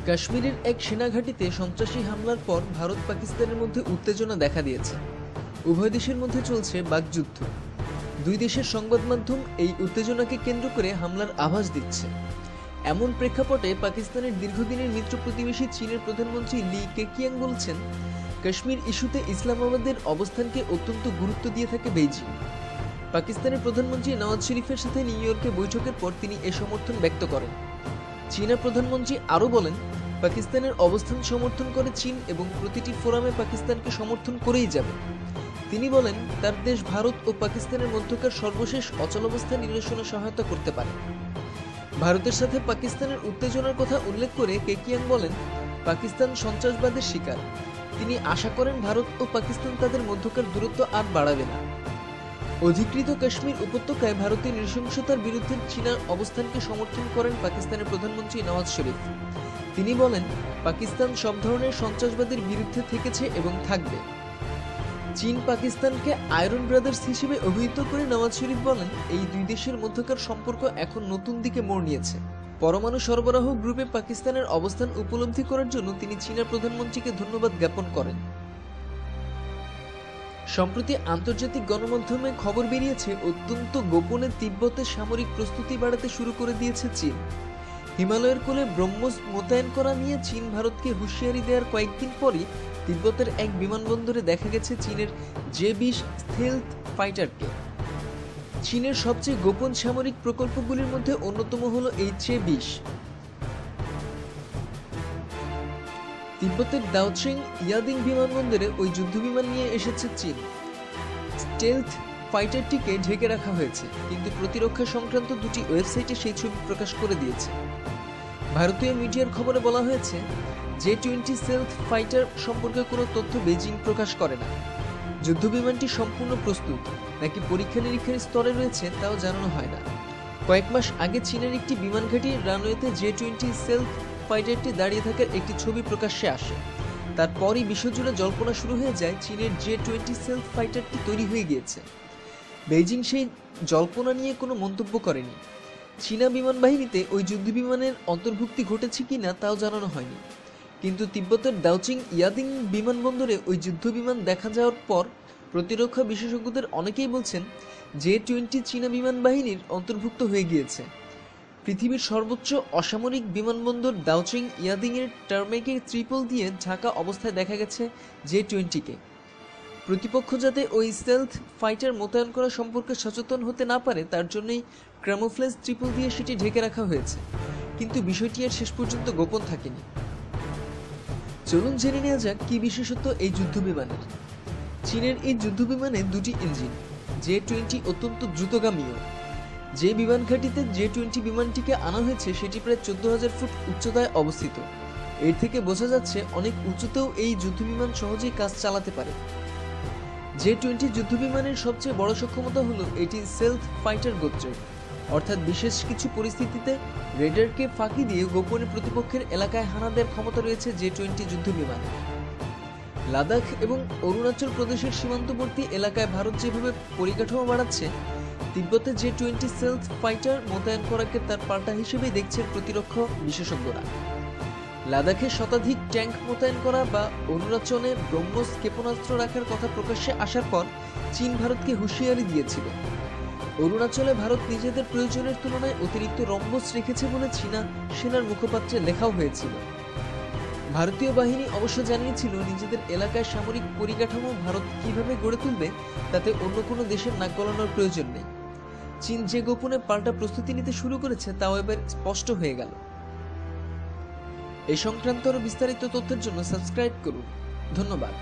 কাশ্মীরের এক সেনাঘাঁটিতে সন্ত্রাসী হামলার পর ভারত পাকিস্তানের মধ্যে উত্তেজনা দেখা দিয়েছে। উভয় দেশের মধ্যে চলছে বাকযুদ্ধ। দুই দেশের সংবাদ মাধ্যম এই উত্তেজনাকে কেন্দ্র করে হামলার আভাস দিচ্ছে। এমন প্রেক্ষাপটে পাকিস্তানের দীর্ঘদিনের মিত্র প্রতিবেশী চীনের প্রধানমন্ত্রী লি কেকিয়াং বলছেন, কাশ্মীর ইস্যুতে ইসলামাবাদের অবস্থানকে অত্যন্ত গুরুত্ব দিয়ে থাকে বেইজিং। পাকিস্তানের প্রধানমন্ত্রী নওয়াজ শরীফের সাথে নিউ ইয়র্কে বৈঠকের পর তিনি এ সমর্থন ব্যক্ত করেন। চীনা প্রধানমন্ত্রী আরও বলেন, পাকিস্তানের অবস্থান সমর্থন করে চীন এবং প্রতিটি ফোরামে পাকিস্তানকে সমর্থন করেই যাবে। তিনি বলেন, তার দেশ ভারত ও পাকিস্তানের মধ্যকার সর্বশেষ অচলাবস্থা নিরসনে সহায়তা করতে পারে। ভারতের সাথে পাকিস্তানের উত্তেজনার কথা উল্লেখ করে কেকিয়াং বলেন, পাকিস্তান সন্ত্রাসবাদের শিকার। তিনি আশা করেন ভারত ও পাকিস্তান তাদের মধ্যকার দূরত্ব আর বাড়াবে না। অধিকৃত কাশ্মীর উপত্যকায় ভারতের নৃশংসতার বিরুদ্ধে চীনার অবস্থানকে সমর্থন করেন পাকিস্তানের প্রধানমন্ত্রী নওয়াজ শরীফ। তিনি বলেন, পাকিস্তান সব ধরনের সন্ত্রাসবাদের বিরুদ্ধে থেকেছে এবং থাকবে। চীন পাকিস্তানকে আয়রন ব্রাদার্স হিসেবে অভিহিত করে নওয়াজ শরীফ বলেন, এই দুই দেশের মধ্যকার সম্পর্ক এখন নতুন দিকে মোড় নিয়েছে। পরমাণু সরবরাহ গ্রুপে পাকিস্তানের অবস্থান উপলব্ধি করার জন্য তিনি চীনের প্রধানমন্ত্রীকে ধন্যবাদ জ্ঞাপন করেন। সম্প্রতি আন্তর্জাতিক গণমাধ্যমে খবর বেরিয়েছে, অত্যন্ত গোপনে তিব্বতের সামরিক প্রস্তুতি বাড়াতে শুরু করে দিয়েছে চীন। হিমালয়ের কোলে ব্রহ্মস মোতায়েন করা নিয়ে চীন ভারতকে হুঁশিয়ারি দেওয়ার কয়েকদিন পরই তিব্বতের এক বিমানবন্দরে দেখা গেছে চীনের জে-20 স্টেলথ ফাইটারকে। চীনের সবচেয়ে গোপন সামরিক প্রকল্পগুলির মধ্যে অন্যতম হলো এই জে-20। তিব্বতের দাওচিং ইয়াদিং বিমানবন্দরে ওই যুদ্ধবিমান নিয়ে এসেছে চীন। স্টেলথ ফাইটারটিকে ঢেকে রাখা হয়েছে, কিন্তু প্রতিরক্ষা সংক্রান্ত দুটি ওয়েবসাইটে সেই ছবি প্রকাশ করে দিয়েছে। ভারতীয় মিডিয়ার খবরে বলা হয়েছে, জে-20 স্টেলথ ফাইটার সম্পর্কে কোনো তথ্য বেজিং প্রকাশ করে না। যুদ্ধবিমানটি সম্পূর্ণ প্রস্তুত নাকি পরীক্ষা নিরীক্ষার স্তরে রয়েছে তাও জানানো হয় না। কয়েক মাস আগে চীনের একটি বিমান ঘাঁটির রানওয়েতে জে-20 স্টেলথ ফাইটারটি দাঁড়িয়ে থাকার একটি ছবি প্রকাশ্যে আসে। তারপরই বিশ্বজুড়ে জল্পনা শুরু হয়ে যায় চীনের জে-20 স্টেলথ ফাইটারটি তৈরি হয়ে গিয়েছে। বেইজিং সেই জল্পনা নিয়ে কোনো মন্তব্য করেনি। চীনা বিমান বাহিনীতে ওই যুদ্ধবিমানের অন্তর্ভুক্তি ঘটেছে কিনা তাও জানানো হয়নি। কিন্তু তিব্বতের দাওচিং ইয়াদিং বিমানবন্দরে ওই যুদ্ধবিমান দেখা যাওয়ার পর প্রতিরক্ষা বিশেষজ্ঞদের অনেকেই বলছেন, জে-20 চীনা বিমান বাহিনীর অন্তর্ভুক্ত হয়ে গিয়েছে। পৃথিবীর সর্বোচ্চ অসামরিক বিমানবন্দর দাওচিং ইয়াদিংয়ের টার্মেকে ত্রিপল দিয়ে ঢাকা অবস্থায় দেখা গেছে জে-20কে। প্রতিপক্ষ যাতে ওই স্টেলথ ফাইটার মোতায়েন করা সম্পর্কে সচেতন হতে না পারে তার জন্যই ক্যামোফ্লেজ ত্রিপল দিয়ে সেটি ঢেকে রাখা হয়েছে। কিন্তু বিষয়টি আর শেষ পর্যন্ত গোপন থাকেনি। চলুন জেনে নেওয়া যাক কি বিশেষত্ব এই যুদ্ধবিমানের। চীনের এই যুদ্ধবিমানে দুটি ইঞ্জিন। জে-20 অত্যন্ত দ্রুতগামীও। যে বিমান ঘাঁটিতে জে-20 বিমানটিকে আনা হয়েছে সেটি প্রায় 14,000 ফুট উচ্চতায় অবস্থিত। এর থেকে বোঝা যাচ্ছে অনেক উঁচুতেও এই যুদ্ধবিমান সহজেই কাজ চালাতে পারে। জে-20 যুদ্ধবিমানের সবচেয়ে বড় সক্ষমতা হলো এটি স্টেলথ ফাইটার গোত্রের, অর্থাৎ বিশেষ কিছু পরিস্থিতিতে রেডারকে ফাঁকি দিয়ে গোপনে প্রতিপক্ষের এলাকায় হানা দেওয়ার ক্ষমতা রয়েছে জে-20 যুদ্ধবিমানে। লাদাখ এবং অরুণাচল প্রদেশের সীমান্তবর্তী এলাকায় ভারত যেভাবে পরিকাঠামো বাড়াচ্ছে, তিব্বতে জে-20 স্টেলথ ফাইটার মোতায়েন করাকে তার পাল্টা হিসেবেই দেখছেন প্রতিরক্ষা বিশেষজ্ঞরা। লাদাখে শতাধিক ট্যাঙ্ক মোতায়েন করা বা অরুণাচলে ব্রহ্মস ক্ষেপণাস্ত্র রাখার কথা প্রকাশ্যে আসার পর চীন ভারতকে হুঁশিয়ারি দিয়েছিল। অরুণাচলে ভারত নিজেদের প্রয়োজনের তুলনায় অতিরিক্ত রম্বস রেখেছে বলে চীনা সেনার মুখপাত্রে লেখাও হয়েছিল। ভারতীয় বাহিনী অবশ্য জানিয়েছিল, নিজেদের এলাকায় সামরিক পরিকাঠামো ভারত কিভাবে গড়ে তুলবে তাতে অন্য কোনো দেশের নাক গলানোর প্রয়োজন নেই। চীন যে গোপনে পাল্টা প্রস্তুতি নিতে শুরু করেছে তাও এবার স্পষ্ট হয়ে গেল। এই সংক্রান্ত আরও বিস্তারিত তথ্যের জন্য সাবস্ক্রাইব করুন। ধন্যবাদ।